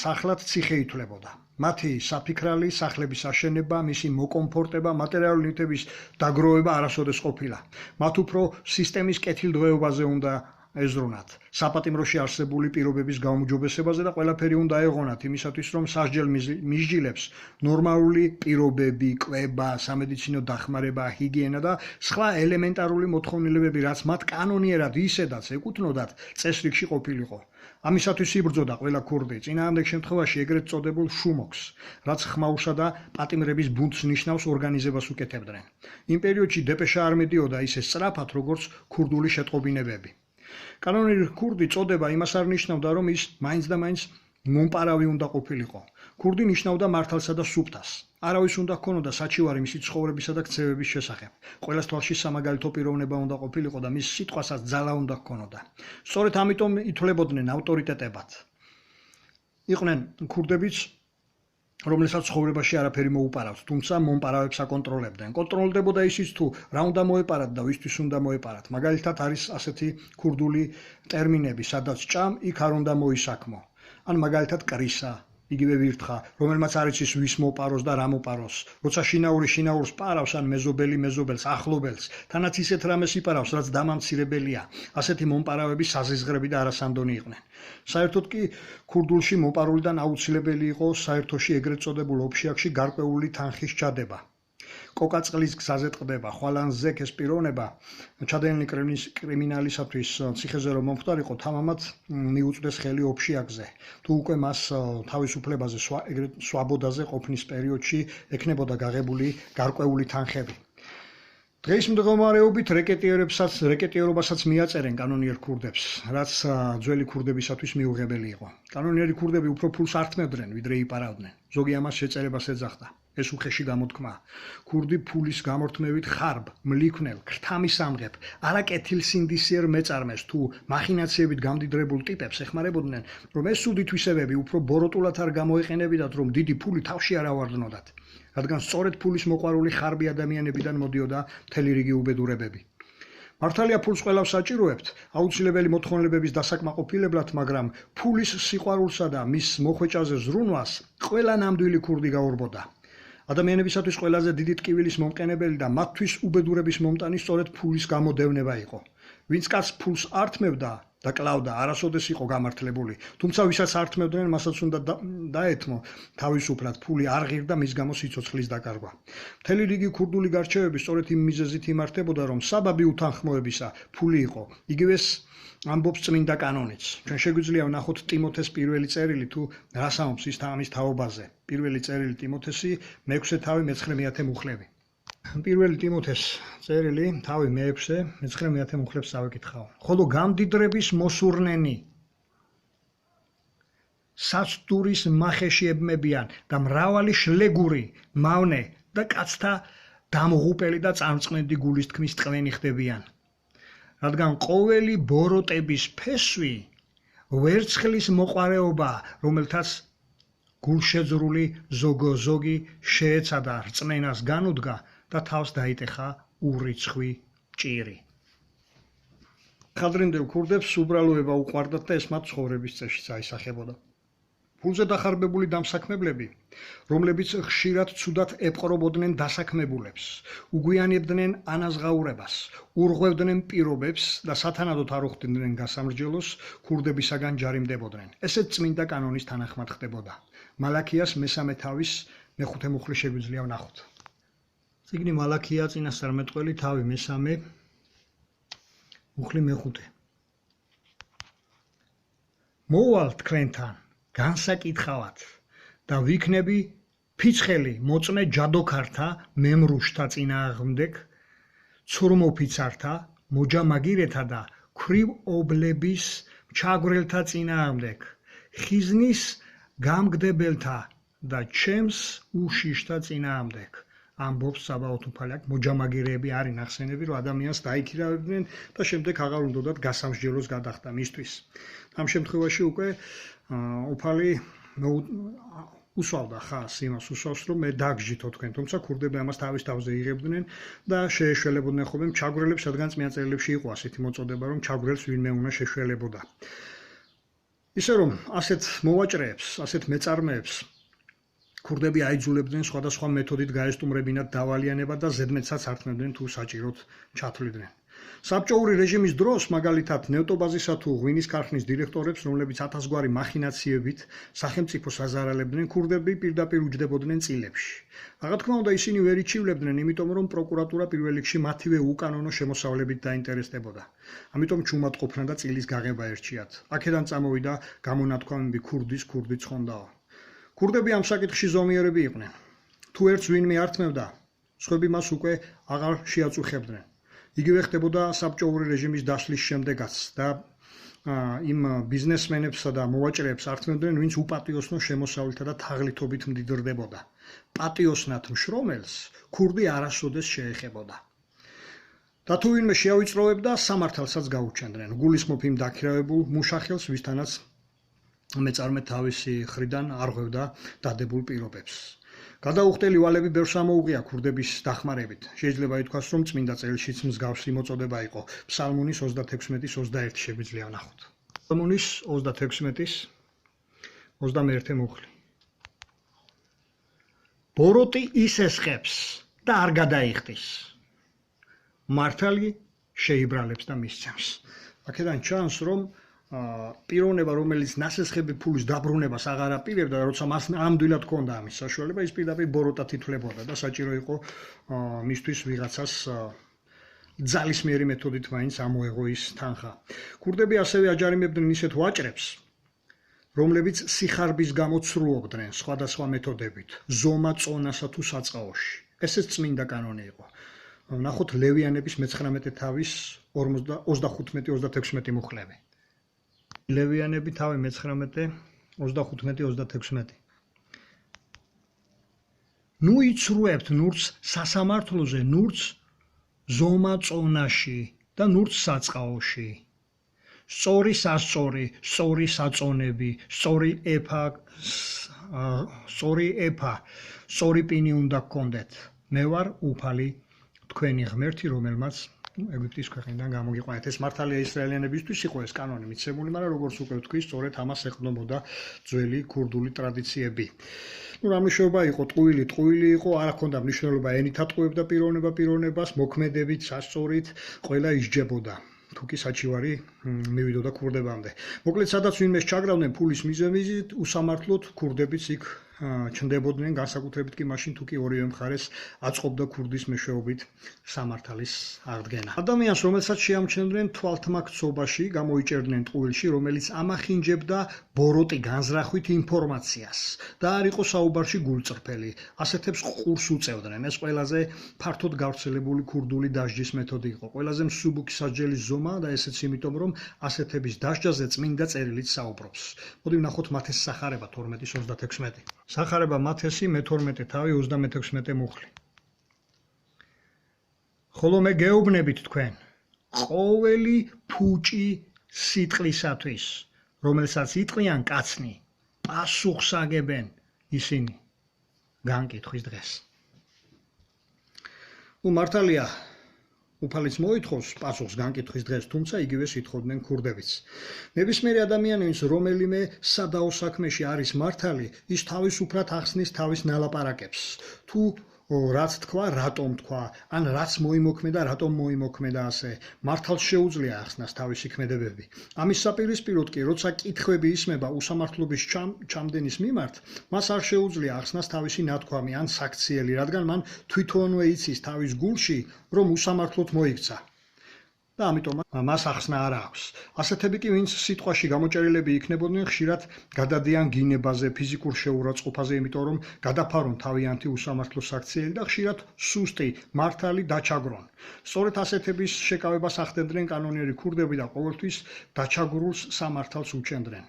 სახლად ციხე ითვლებოდა. მათი საფიქრალი, სახლების აშენება, მისი მოკომფორტება, მატერიალური ნივთების დაგროვება არასოდეს ყოფილა. მათ უფრო სისტემის კეთილდღეობაზე უნდა ეზრუნათ, საპატიმროში არსებული პირობების გაუმჯობესებაზე და ყველაფერი უნდა ეღონათ იმისათვის, რომ სასჯელ მისჯილებს ნორმალური პირობები, კვება, სამედიცინო დახმარება, ჰიგიენა და სხვა ელემენტარული მოთხოვნილებები, რაც მათ კანონიერად ისედაც ეკუთვნოდათ, წესრიგში ყოფილიყო. ამისათვის იბრძოდა ყველა ქურდი, წინააღმდეგ შემთხვევაში ეგრეთ წოდებულ შუმოქს, რაც ხმაურსა და პატიმრების ბუნდს ნიშნავს ორგანიზებას უკეთებდნენ. იმ პერიოდში დეპეშა არ მიდიოდა ისე სწრაფად, როგორც ქურდული შეტყობინებები. კანონიერი ქურდი წოდება იმას არ ნიშნავდა, რომ ის მაინც და მაინც მომპარავი უნდა ყოფილიყო. ქურდი ნიშნავდა მართალსა და სუფთას. არავის უნდა ჰქონოდა საჩივარი მისი ცხოვრებისა და ქცევების შესახებ. ყველას თვალში სამაგალითო პიროვნება უნდა ყოფილიყო და მის სიტყვასაც ძალა უნდა ჰქონოდა. სწორედ ამიტომ ითვლებოდნენ ავტორიტეტებად. იყვნენ ქურდებიც, რომელსაც ცხოვრებაში არაფერი მოუპარავთ, თუმცა მომპარავებს აკონტროლებდნენ. კონტროლდებოდა ისიც თუ რა უნდა მოეპარათ და ვისთვის უნდა მოეპარათ. მაგალითად არის ასეთი ქურდული ტერმინები, სადაც ჭამ, იქ არ უნდა მოისაქმო. ან მაგალითად კრისა, იგივე ვირთხა, რომელმაც არ იცის ვის მოპაროს და რა მოპაროს. როცა შინაური შინაურს პარავს, ან მეზობელი მეზობელს, ახლობელს, თანაც ისეთ რამეს იპარავს, რაც დამამცირებელია. ასეთი მომპარავები საზიზღრები და არასანდონი იყვნენ. საერთოდ კი ქურდულში მოპარულიდან აუცილებელი იყო საერთოში ეგრეთ წოდებულ ოფშიაქში გარკვეული თანხის ჩადება. კოკაწყლის გზაზე ტყდება, ხვალანზე ეს პიროვნება ჩადენილი კრიმინალისათვის ციხეზე რომ მომხდარიყო, თამამად მიუწვდეს ხელი ოფშიაქზე. თუ უკვე მას თავისუფლებაზე ეგრეთ სვაბოდაზე ყოფნის პერიოდში ექნებოდა გაღებული გარკვეული თანხები. დღეის მდგომარეობით რეკეტიერობასაც მიაწერენ კანონიერ ქურდებს, რაც ძველი ქურდებისათვის მიუღებელი იყო. კანონიერი ქურდები უფრო ფულს ართმევდნენ, ვიდრე იპარავდნენ. ზოგი ამას შეწერებას ეძახდა. ეს უხეში გამოთქმა. ქურდი ფულის გამორთმევით ხარბ, მლიქვნელ, ქრთამის ამღებ, არაკეთილსინდისიერ მეწარმეს თუ მახინაციებით გამდიდრებულ ტიპებს ეხმარებოდნენ, რომ ეს სუდი თვისებები უფრო ბოროტულად არ გამოეყენებიდათ, რომ დიდი ფული თავში არ ავარდნოდათ, რადგან სწორედ ფულის მოყვარული ხარბი ადამიანებიდან მოდიოდა მთელი რიგი უბედურებები. მართალია ფულს ყველას საჭიროებთ, აუცილებელი მოთხოვნილებების დასაკმაყოფილებლად, მაგრამ ფულის სიყვარულსა და მის მოხვეჭაზე ზრუნვას ყველა ნამდვილი ქურდი გაურბოდა. ადამიანებისათვის ყველაზე დიდი ტკივილის მომყენებელი და მათთვის უბედურების მომტანი სწორედ ფულის გამოდევნება იყო. ვინც კაც ფულს ართმევდა, და კლავდა არასოდეს იყო გამართლებული. თუმცა ვისაც ართმევდნენ, მასაც უნდა დაეთმო თავისუფლად ფული არ ღირდა მის გამო სიცოცხლის დაკარგვა. მთელი რიგი ქურდული გარჩევები სწორედ იმ მიზეზით იმართებოდა, რომ საბაბი უთანხმოებისა ფული იყო. იგივეს ამბობს წმინდა კანონიც. ჩვენ შეგვიძლია ვნახოთ ტიმოთეს პირველი წერილი თუ რას ამბობს ის ამის თაობაზე. პირველი წერილი ტიმოთესი, მე-6 თავი მე-9 მუხლები. პირველი ტიმოთეს წერილი თავი მე-6 მე-9 მუხლებს წავეკითხავ. ხოლო გამდიდრების მოსურნენი საცდურის მახეშიებმებიან და მრავალი შლეგური, მავნე და კაცთა დამღუპელი და წამწყნედი გულის თქმის ტყვენი ხდებიან. რადგან ყოველი ბოროტების ფესვი ვერცხლის მოყარეობა, რომელთაც გულშეძრული ზოგი შეეცადა რწმენას განუდგა და თავს დაიტეხა ურიცხვი ჭირი. ხადრინდელ ქურდებს უბრალოება უყვარდათ და ეს მათ ცხოვრების წესშიც აისახებოდა. ფულზე დახარბებული დამსაქმებლები, რომლებიც ხშირად ცუდად ეპყრობოდნენ დასაქმებულებს, უგვიანებდნენ ანაზღაურებას, ურღვევდნენ პირობებს და სათანადოდ არ უხდიდნენ გასამრჯელოს, ქურდებისაგან ჯარიმდებოდნენ. ესეც წმინდა კანონის თანახმად ხდებოდა. მალაქიას მე-3 თავის მე-5 მუხლი შეგვიძლია ვნახოთ. წიგნი მალაქია წინასწარმეტყველი თავი მე-3 მუხლი მე-5. მოვალ თქვენთან განსაკითხავად და ვიქნები ფიცხელი მოწმე ჯადოქართა მემრუშთა წინააღმდეგ, ცურმოფიცართა, მოჯამაგირეთა და ქვრივ ობლების ჩაგვრელთა წინააღმდეგ, ხიზნის გამგდებელთა და ჩემს უშიშთა წინააღმდეგ. ამბობს საბაოთ უფალაკ, მოჯამაგირეები არის ნახსენები, რომ ადამიანს დაიქირავებდნენ და შემდეგ აღარ უნდათ გასამსჯელოს გადახდა მისთვის. ამ შემთხვევაში უკვე უფალი უსვავდა ხას იმას უსვავს, რომ მე დაგჯითო თქვენ, თუმცა ქურდები ამას თავის თავზე იღებდნენ და შეეშველებოდნენ ხოლმე ჩაგვრელებს, რადგან წმინდა წერილებში იყო ასეთი მოწოდება, რომ ჩაგვრელს ვინმე უნდა შეშველებოდა. ისე რომ ასეთ მოვაჭრეებს, ასეთ მეწარმეებს ქურდები აიძულებდნენ სხვადასხვა მეთოდით გაესტუმრებინათ დავალიანება და ზედმეტსაც ართმევდნენ თუ საჭიროდ ჩათვლიდნენ. საბჭოური რეჟიმის დროს, მაგალითად, ნევტობაზისა თუ ღვინის ქარხნის დირექტორებს, რომლებიც 1000 გვარი მახინაციებით სახელმწიფოს აზარალებდნენ, ქურდები პირდაპირ უჯდებოდნენ წილებში. რა თქმა უნდა, ისინი ვერ იჩივლებდნენ, იმიტომ რომ პროკურატურა პირველ რიგში მათივე უკანონო შემოსავლებით დაინტერესდებოდა. ამიტომ ჩუმადყოფნა და წილის გაღება ერჩიათ. აქედან წამოვიდა გამონათქვამები ქურდი ცხონდაო. ქურდები ამ საკითხში ზომიერები იყვნენ. თუ ერთს ვინმე ართმევდა, სხვები მას უკვე აღარ შეაწუხებდნენ. იგივე ხდებოდა საბჭოური რეჟიმის დასლის შემდეგაც და იმ ბიზნესმენებსა და მოვაჭრეებს ართმევდნენ, ვინც უპატიოსნო შემოსავლითა და თაღლითობით მდიდრდებოდა. პატიოსნად მშრომელს ქურდი არასოდეს შეეხებოდა. და თუ ვინმე შეავიწროვებდა, სამართალსაც გაუჩენდნენ. გულისმოფ იმ დაქირავებულ მუშახელს, ვისთანაც მეწარმე თავისი ხრიდან არღვევდა დადებულ პირობებს. გადაუხდელი ვალები ბევრს ამოუღია ქურდების დახმარებით. შეიძლება ითქვას, რომ წმინდა წერილშიც მსგავსი მოწოდება იყო. ფსალმუნის 36-ის 21 შეგვიძლია ვნახოთ. ფსალმუნის 36-ის 21 მუხლი. ბოროტი ის ესხებს და არ გადაიხდის. მართალი შეიბრალებს და მისცემს. აქედან ჩანს, რომ პიროვნება, რომელიც ნასესხები ფულის დაბრუნებას აღარ აპირებდა, როცა მას ამდვილად ჰქონდა ამის საშუალება, ის პირდაპირ ბოროტად ითვლებოდა და საჭირო იყო მისთვის ვიღაცას ძალისმიერი მეთოდით მაინც ამოეღო ის თანხა. ქურდები ასევე აჯარიმებდნენ ისეთ ვაჭრებს, რომლებიც სიხარბის გამო ცრულობდნენ სხვადასხვა მეთოდებით, ზომა, წონასა თუ საწყაოში. ესეც წმინდა კანონი იყო. ვნახოთ ლევიანების მე-19 თავის 25-26 მუხლები. ლევიანები თავი მე-19 25-26. ნუ იცრუებთ ნურც სასამართლოზე, ნურც ზომა წონაში და ნურც საწყაოში. სწორი სასწორი, სწორი საწონები, სწორი ეფა, სწორი პინი უნდა გქონდეთ. მე ვარ უფალი თქვენი ღმერთი, რომელმაც ეგვიპტის ქვეყნიდან გამოგიყვანეთ. ეს მართალია ისრაელიანებისთვის იყო ეს კანონი მიცემული, მაგრამ როგორც უკვე ვთქვი, სწორედ ამას ეყრდნობოდა ძველი ქურდული ტრადიციები. რა მნიშვნელობა იყო ტყუილი იყო, არ ჰქონდა მნიშვნელობა ენით ატყუებდა პიროვნებას, მოქმედებით, სასწორით, ყველა ისჯებოდა. თუ კი საჩივარი მივიდოდა ქურდებამდე. მოკლედ, სადაც ვინმეს ჩაგრავდნენ ფულის მიზეზით, უსამართლოდ ქურდებიც იქ ჩნდებოდნენ, განსაკუთრებით კი მაშინ თუ კი ორივე მხარეს აწყობდა ქურდის მეშვეობით სამართალის აღდგენა. ადამიანს, რომელსაც შეამჩნევდნენ თვალთმაქცობაში, გამოიჭერდნენ ტყუილში, რომელიც ამახინჯებდა ბოროტი განზრახვით ინფორმაციას და არ იყო საუბარში გულწრფელი. ასეთებს ყურს უწევდნენ. ეს ყველაზე ფართოდ გავრცელებული ქურდული დასჯის მეთოდი იყო. ყველაზე მსუბუქი სასჯელის ზომა და ესეც იმიტომ, რომ ასეთების დასჯაზე წმინდა წერილიც საუბრობს. მოდი ვნახოთ მათეს სახარება 12:36. სახარება მათესი მე-12 თავი 36 მუხლი. ხოლო მე გეუბნებით თქვენ, ყოველი ფუჭი სიტყვისათვის, რომელსაც იტყვიან კაცნი, პასუხს აგებენ ისინი განკითხვის დღეს. მართალია, უფალიც მოითხოვს პასუხს განკითხვის დღეს, თუმცა იგივე სიტყობდნენ ქურდებიც. ნებისმიერი ადამიანის რომელიმე სადაო საქმეში არის მართალი, ის თავისუფლად ახსნის თავის ნალაპარაკებს. თუ რაც თქვა, რატომ თქვა, ან რაც მოიმოქმედა, რატომ მოიმოქმედა ასე. მართალს შეუძლია ახსნას თავისი ქმედებები. ამის საპირისპიროდ კი, როცა კითხვები ისმება უსამართლობის ჩამდენის მიმართ, მას არ შეუძლია ახსნას თავისი ნათქვამი ან საქციელი, რადგან მან თვითონვე იცის თავის გულში, რომ უსამართლოდ მოიქცა. და ამიტომ მას ახსნა არ აქვს. ასეთები კი, ვინც სიტყვაში გამოჭერილები იქნებოდნენ, ხშირად გადადიან გინებაზე, ფიზიკურ შეურაცხყოფაზე, იმიტომ რომ გადაფარონ თავიანთი უსამართლო საქციელი და ხშირად სუსტი, მართალი დაჩაგრონ. სწორედ ასეთების შეკავებას ახდენდნენ კანონიერი ქურდები და ყოველთვის დაჩაგრულს სამართალს უჩენდნენ.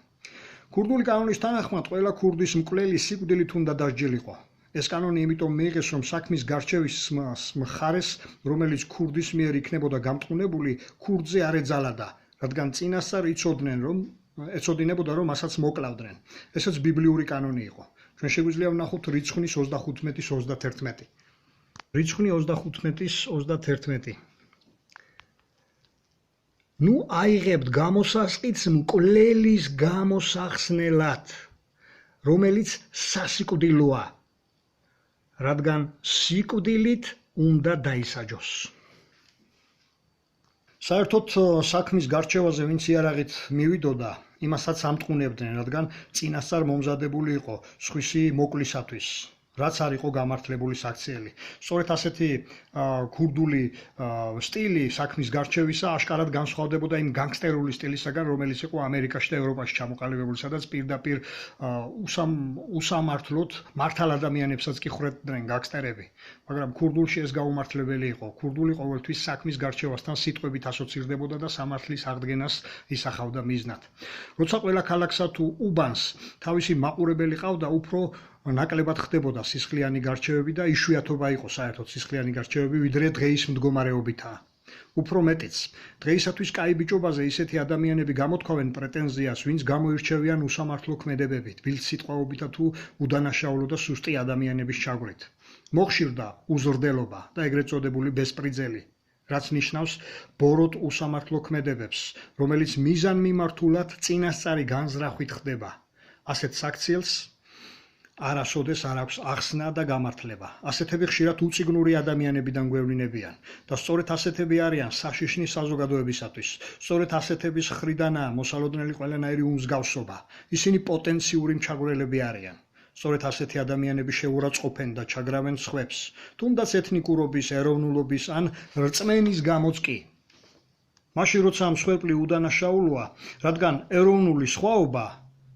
ქურდული კანონის თანახმად, ყველა ქურდის მკვლელი სიკვდილით უნდა დასჯილიყო. ეს კანონი იმიტომ მიიღეს, რომ საქმის გარჩევის მხარეს, რომელიც ქურდის მიერ იქნებოდა გამტყუნებული, ქურდზე არ ეძალადა, რადგან წინასწარ ეცოდინებოდა, რომ მასაც მოკლავდნენ. ესეც ბიბლიური კანონი იყო. ჩვენ შეგვიძლია ვნახოთ რიცხვნის 25:31. რიცხვი 25:31. ნუ აიღებთ გამოსასყიდს მკვლელის გამოსახსნელად, რომელიც სასიკვდილოა. რადგან სიკვდილით უნდა დაისაჯოს. საერთოდ საქმის გარჩევაზე ვინც იარაღით მივიდოდა, იმასაც ამტყუნებდნენ, რადგან წინასწარ მომზადებული იყო სხვისი მოკლისათვის, რაც არ იყო გამართლებული საქციელი. სწორედ ასეთი ქურდული სტილი საქმის გარჩევისა აშკარად განსხვავდებოდა იმ განგსტერული სტილისაგან, რომელიც იყო ამერიკაში და ევროპაში ჩამოყალიბებული, სადაც პირდაპირ უსამართლოდ მართალ ადამიანებსაც კი ხრებდნენ განგსტერები. მაგრამ ქურდულში ეს გაუმართლებელი იყო. ქურდული ყოველთვის საქმის გარჩევასთან სიტყვებით ასოცირდებოდა და სამართლის აღდგენას ისახავდა მიზნად. როცა ყველა ქალაქსა თუ უბანს თავისი მაყურებელი ყავდა, უფრო ნაკლებად ხდებოდა სისხლიანი გარჩევები და იშვიათობა იყო საერთოდ სისხლიანი გარჩევები, ვიდრე დღეის მდგომარეობითაა. უფრო მეტიც, დღეისათვის კაი ბიჭობაზე ისეთი ადამიანები გამოთქვავენ პრეტენზიას, ვინც გამოირჩევიან უსამართლო ქმედებებით, ვილთსიტყვაობითა თუ udანაშაულო და სუსტი ადამიანების ჩაგვრით. მოხშირდა უზრდელობა და ეგრეთ წოდებული ბესპრიძელი, რაც ნიშნავს ბოროტ უსამართლო ქმედებებს, რომელიც მიზანმიმართულად წინასწარი განზრახვით ხდება. ასეთ საქციელს არასოდეს არ აქვს ახსნა და გამართლება. ასეთები ხშირად უწიგნური ადამიანებიდან გვევლინებიან და სწორედ ასეთები არიან საშიშნის საზოგადოებისათვის. სწორედ ასეთების ხრიდანაა მოსალოდნელი ყველანაირი უმსგავსობა. ისინი პოტენციური მჩაგვრელები არიან. სწორედ ასეთი ადამიანები შეურაცხყოფენ და ჩაგრავენ სხვებს, თუნდაც ეთნიკურობის, ეროვნულობის ან რწმენის გამოც კი. მაშინ როცა მსხვერპლი udანაშაულოა, რადგან ეროვნული სხვაობა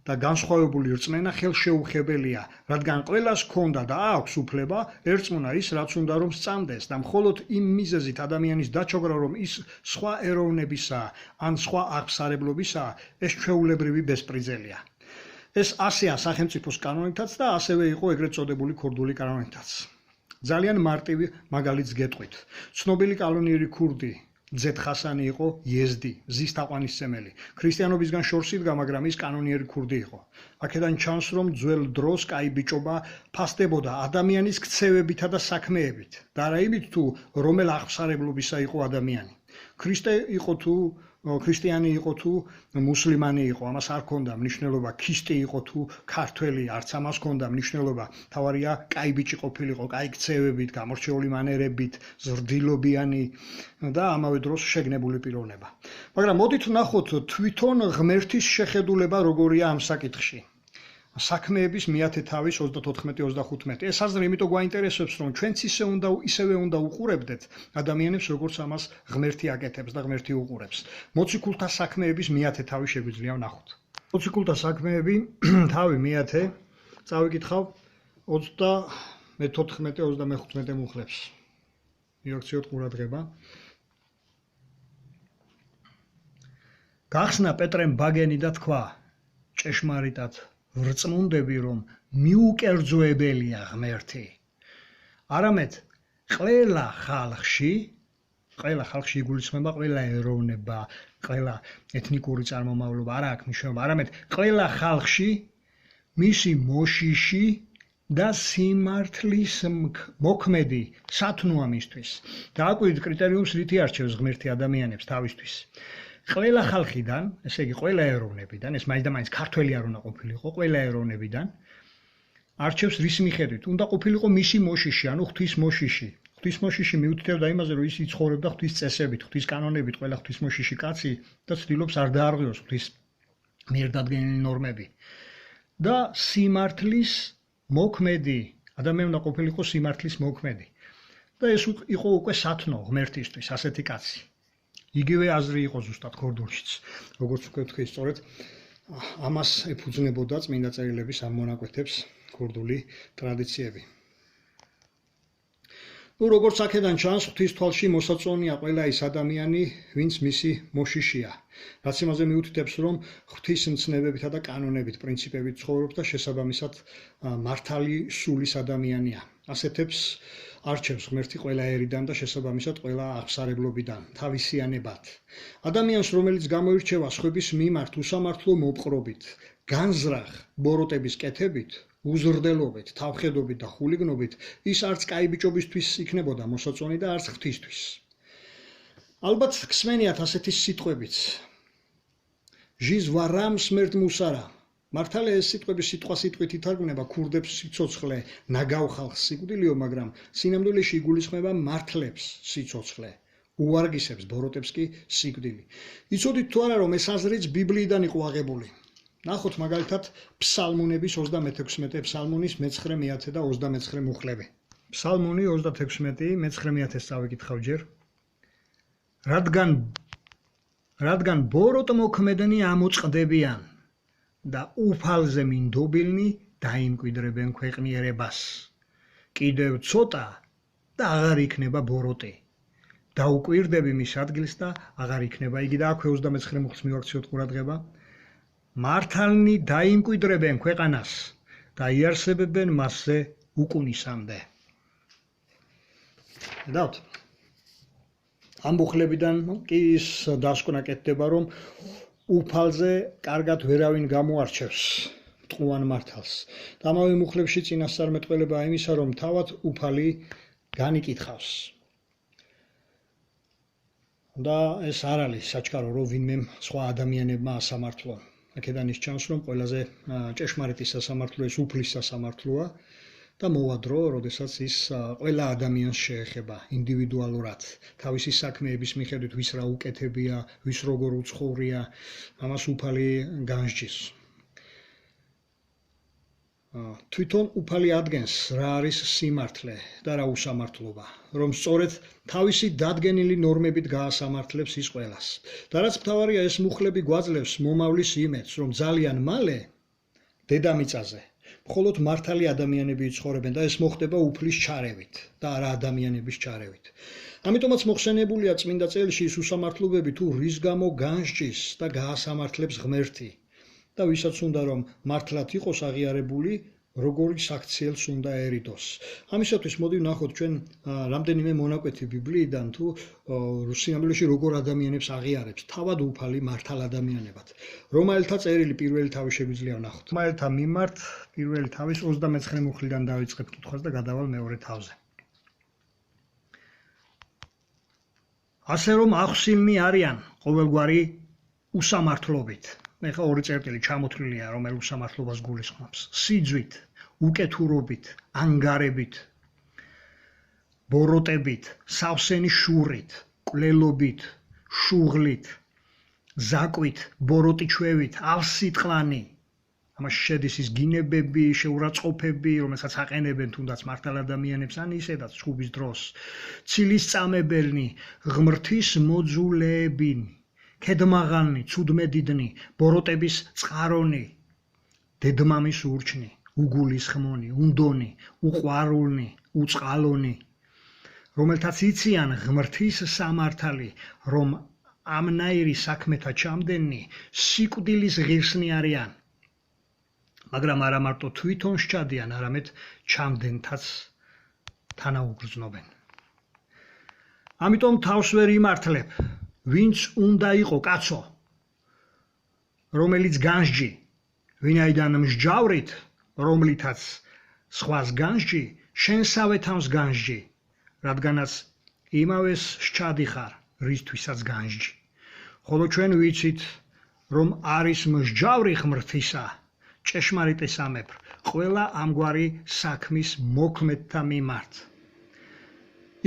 და განსხვავებული რწმენა ხელშეუხებელია, რადგან ყველას ჰქონდა და აქვს უფლება ერწმუნა ის, რაც უნდა რომ სწამდეს და მხოლოდ იმ მიზეზით ადამიანის დაჩოგრა, რომ ის სხვა ეროვნებისაა ან სხვა აღსარებლობისაა, ეს ჩვეულებრივი ბესპრიძელია. ეს ასეა სახელმწიფოს კანონითაც და ასევე იყო ეგრეთ წოდებული ქურდული კანონითაც. ძალიან მარტივი მაგალითს გეტყვით. ცნობილი კანონიერი ქურდი ძეთ ხასანი იყო იეზდი, ზის თაყვანისმცემელი. ქრისტიანობისგან შორს იდგა, მაგრამ ის კანონიერი ქურდი იყო. აქედან ჩანს, რომ ძველ დროს კაი ბიჭობა ფასდებოდა ადამიანის ქცევებითა და საქმეებით და არა იმით, თუ რომელ აღსარებლობისა იყო ადამიანი. ქრისტე იყო თუ ქრისტიანი იყო თუ მუსლიმანი იყო, ამას არ ქონდა მნიშვნელობა, ქისტი იყო თუ ქართველი, არც ამას ქონდა მნიშვნელობა. თავარია კაი ბიჭი ყოფილიყო, კაი ქცევებით, გამორჩეული მანერებით, ზრდილობიანი და ამავე დროს შეგნებული პიროვნება. მაგრამ მოდით ვნახოთ თვითონ ღმერთის შეხედულება როგორია ამ საკითხში. საქმეების მეათე თავის 34-25. ეს აზრი იმიტომ გვაინტერესებს, რომ ჩვენც ისევე უნდა უყურებდეთ ადამიანებს, როგორც ამას ღმერთი აკეთებს და ღმერთი უყურებს. მოციქულთა საქმეების მეათე თავი შეგვიძლია ვნახოთ. მოციქულთა საქმეები თავი მეათე წავიკითხავ 34-35 მუხლებს. მიაქციოთ ყურადღება. გახსნა პეტრემ ბაგენი და თქვა, ჭეშმარიტად ვრწმუნდები, რომ მიუკერძოებელია ღმერთი. არამედ ყველა ხალხში იგულისხმება ყველა ეროვნება, ყველა ეთნიკური წარმომავლობა, არა აქვს მნიშვნელობა, არამედ ყველა ხალხში მისი მოშიში და სიმართლის მოქმედი სათნოა მისთვის. დააკვირდით კრიტერიუმს, რითი არჩევს ღმერთი ადამიანებს თავისთვის. ყველა ხალხიდან, ესე იგი ყველა ეროვნებიდან, ეს მაინც და მაინც ქართველი არ უნდა ყოფილიყო, ყველა ეროვნებიდან არჩევს რის მიხედვით? უნდა ყოფილიყო მისი მოშიში, ანუ ღვთის მოშიში. ღვთის მოშიში მიუთითებდა იმაზე, რომ ის იცხოვრებდა ღვთის წესებით, ღვთის კანონებით, ყველა ღვთის მოშიში კაცი და ცდილობს არ დაარღვიოს ღვთის მიერ დადგენილი ნორმები. და სიმართლის მოქმედი, ადამიანი უნდა ყოფილიყო სიმართლის მოქმედი. და ეს იყო უკვე სათნო ღმერთისთვის, ასეთი კაცი. იგივე აზრი იყო ზუსტად ქორდულშიც, როგორც უკვე თქვი, სწორედ ამას ეფუძნებოდა წმინდა წერილების ამ მონაკვეთებს ქორდული ტრადიციები. როგორც აქედან ჩანს, ღვთის თვალში მოსაწონია ყველა ის ადამიანი, ვინც მისი მოშიშია. რაც იმაზე მიუთითებს, რომ ღვთის მცნებებითა და კანონებით, პრინციპებით ცხოვრობს და შესაბამისად მართალი სულის ადამიანია. ასეთებს არჩევს ღმერთი ყველა ერიდან და შესაბამისად ყველა აღსარებლობიდან, თავისიანებად. ადამიანს, რომელიც გამოირჩევა სხვების მიმართ უსამართლო მოპყრობით, განზრახ ბოროტების კეთებით, უზრდელობით, თავხედობით და ხულიგნობით, ის არც კაი ბიჭობისთვის იქნებოდა მოსაწონი და არც ღვთისთვის. ალბათ გსმენიათ ასეთი სიტყვებიც. ჟიზ ვარამ სმერტ მუსარა. მართალია ეს სიტყვები სიტყვით ითარგმნება ქურდებს სიცოცხლე, ნაგავ ხალხს სიკვდილიო, მაგრამ სინამდვილეში იგულისხმება მართლებს სიცოცხლე, უვარგისებს ბოროტებს კი სიკვდილი. იცოდით თუ არა, რომ ეს აზრიც ბიბლიიდან იყო აღებული. ნახოთ მაგალითად ფსალმუნების 36 ფსალმუნის მე-9 მეათე და 29 მუხლები. ფსალმუნი 36 მე-9 მეათეს წავიკითხავ ჯერ. რადგან ბოროტმოქმედნი ამოწყდებიან და უფალზე მინდობილნი დაიმკვიდრებენ ქვეყნიერებას. კიდევ ცოტა და აღარ იქნება ბოროტი. დაუკვირდები მის ადგილს და აღარ იქნება იგი და აქვე 29 მუხლს მივაქციოთ ყურადღება. მართალნი დაიმკვიდრებენ ქვეყანას და იარსებებენ მასზე უკუნისამდე. დავთ. ამ მუხლებიდან კი ის დასკვნა კეთდება, რომ უფალზე კარგად ვერავინ გამოარჩევს მტყუან მართალს. და ამავე მუხლებში წინასწარმეტყველება იმისა, რომ თავად უფალი განიკითხავს. და ეს არ არის საჩქარო, რომ ვინმე სხვა ადამიანებმა ასამართლონ. აქედან ის ჩანს, რომ ყველაზე ჭეშმარიტი სასამართლო ეს უფლის სასამართლოა და მოვა დრო, როდესაც ის ყველა ადამიანს შეეხება ინდივიდუალურად, თავისი საქმეების მიხედვით, ვის რა უკეთებია, ვის როგორ უცხოვრია, ამას უფალი განსჯის. თვითონ უფალი ადგენს რა არის სიმართლე და რა უსამართლობა, რომ სწორედ თავისი დადგენილი ნორმებით გაასამართლებს ის ყველას. და რაც მთავარია, ეს მუხლები გვაძლევს მომავლის იმედს, რომ ძალიან მალე დედამიწაზე მხოლოდ მართალი ადამიანები იცხოვრებენ და ეს მოხდება უფლის ჩარევით და არა ადამიანების ჩარევით. ამიტომაც მოხსენებულია წმინდა წერილში ის უსამართლობები თუ რის გამო განსჯის და გაასამართლებს ღმერთი. და ვისაც უნდა რომ მართლად იყოს აღიარებული, როგორი საქციელს უნდა ერიდოს. ამისათვის მოდი ვნახოთ ჩვენ რამდენიმე მონაკვეთი ბიბლიიდან თუ სინამდვილეში როგორ ადამიანებს აღიარებს თავად უფალი მართალ ადამიანებად. რომაელთა წერილი პირველი თავი შეგვიძლია ვნახოთ. რომაელთა მიმართ პირველი თავის 29 მუხლიდან დავიწყებ კითხვას და გადავალ მეორე თავზე. ასე რომ ახსილნი არიან ყოველგვარი უსამართლობით. ეხლა ორი წერტილი ჩამოთვლილია, რომელ უსამართლობას გულისხმობს. სიძვით, უკეთურობით, ანგარებით, ბოროტებით, სავსენი შურით, კვლელობით, შუღლით, ზაკვით, ბოროტიჩვევით, ავსიტყვანი. ამაში შედის ის გინებები, შეურაცხყოფები, რომელსაც აყენებენ თუნდაც მართალ ადამიანებს, ან ისედაც ჩხუბის დროს. ცილისწამებელნი, ღმრთის მოძულეები, ქედმაღალნი, ცუდმედიდნი, ბოროტების წყარონი, დედმამის ურჩნი, უგულისხმონი, უნდონი, უყვარულნი, უწყალონი, რომელთაც იციან ღმრთის სამართალი, რომ ამნაირი საქმეთა ჩამდენნი სიკვდილის ღირსნი არიან. მაგრამ არა მარტო თვითონ სჩადიან, არამედ ჩამდენთაც თანაუგრძნობენ. ამიტომ თავს ვერ იმართლებ, ვინც უნდა იყო კაცო, რომელიც განსჯი, ვინაიდან მსჯავრით, რომლითაც სხვას განსჯი, შენსავე თავს განსჯი, რადგანაც იმავეს სჩადი ხარ, რისთვისაც განსჯი. ხოლო ჩვენ ვიცით, რომ არის მსჯავრი ღმრთისა, ჭეშმარიტ ესამებრ, ყველა ამგვარი საქმის მოქმედთა მიმართ.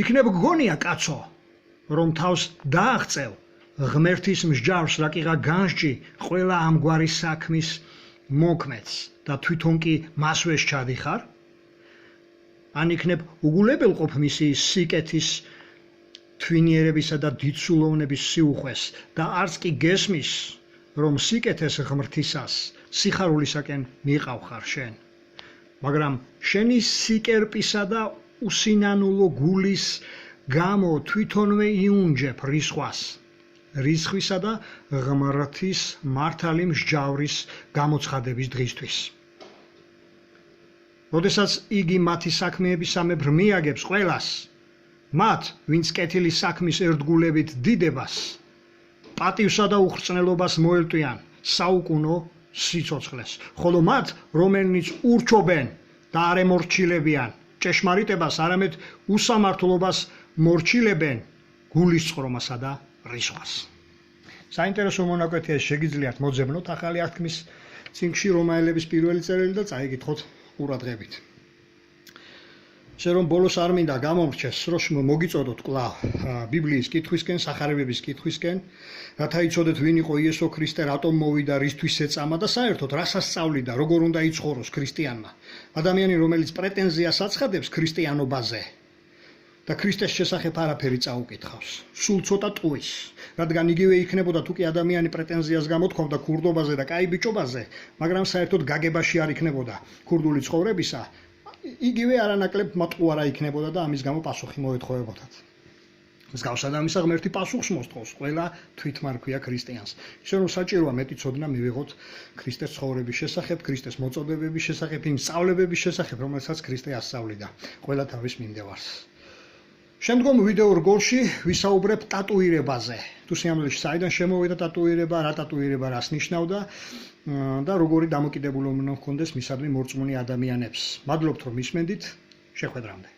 იქნებ გგონია კაცო, რომ თავს დააღწევ ღმერთის მსჯავრს, რაკიღა განსჯი ყველა ამგვარი საქმის მოქმედს და თვითონ კი მასვე სჩადი ხარ? ან იქნებ უგულებელყოფ მისი სიკეთის, თვინიერებისა და დიდსულოვნების სიუხვეს და არც კი გესმის, რომ სიკეთეს ღმრთისას სიხარულისაკენ მიყავ ხარ შენ. მაგრამ შენი სიკერპისა და უსინანულო გულის გამო თვითონვე იუნჯებ რისხვას, რისხვისა და ღმრთის მართალი მსჯავრის გამოცხადების დღისთვის. როდესაც იგი მათი საქმეებისამებრ მიაგებს ყველას, მათ, ვინც კეთილი საქმის ერთგულებით დიდებას, პატივსა და უხრწნელობას მოელტვიან საუკუნო სიცოცხლეს, ხოლო მათ, რომელნიც ურჩობენ და არ ემორჩილებიან ჭეშმარიტებას, არამედ უსამართლობას მორჩილებენ გულისწყრომასა და რისხვას. საინტერესო მონაკვეთია შეგიძლიათ მოძებნოთ ახალი აღთქმის წიგნში რომაელების პირველი წერილი და წაიკითხოთ ყურადღებით. რომ ბოლოს არ მინდა გამომრჩეს, რომ მოგიწოდოთ კვლავ ბიბლიის კითხვისკენ, სახარებების კითხვისკენ, რათა იცოდეთ ვინ იყო იესო ქრისტე, რატომ მოვიდა, რისთვის ეწამა და საერთოდ რას ასწავლიდა, როგორ უნდა იცხოვროს ქრისტიანმა. ადამიანი, რომელიც პრეტენზიას აცხადებს ქრისტიანობაზე და ქრისტეს შესახებ არაფერი წაუკითხავს, სულ ცოტა ტყუის, რადგან იგივე იქნებოდა თუ კი ადამიანი პრეტენზიას გამოთქვამდა ქურდობაზე და კაი ბიჭობაზე, მაგრამ საერთოდ გაგებაში არ იქნებოდა ქურდული ცხოვრებისა, იგივე არანაკლებ მატყუარა იქნებოდა და ამის გამო პასუხი მოეთხოვებოდათ. მსგავსად ამისა ღმერთი პასუხს მოსთხოვს ყველა თვითმარქვია ქრისტიანს. ისე რომ საჭიროა მეტი ცოდნა მივიღოთ ქრისტეს ცხოვრების შესახებ, ქრისტეს მოწოდებების შესახებ, იმ სწავლებების შესახებ, რომელსაც ქრისტე ასწავლიდა ყველა თავის მიმდევარს. შემდგომ ვიდეო რგოლში ვისაუბრებ ტატუირებაზე. თუ სიამოვნებაში საიდან შემოვიდა ტატუირება, რა ტატუირება რას ნიშნავდა და როგორი დამოკიდებულება უნდა ჰქონდეს მისადმი მორწმუნე ადამიანებს. მადლობთ რომ ისმენდით, შეხვედრამდე.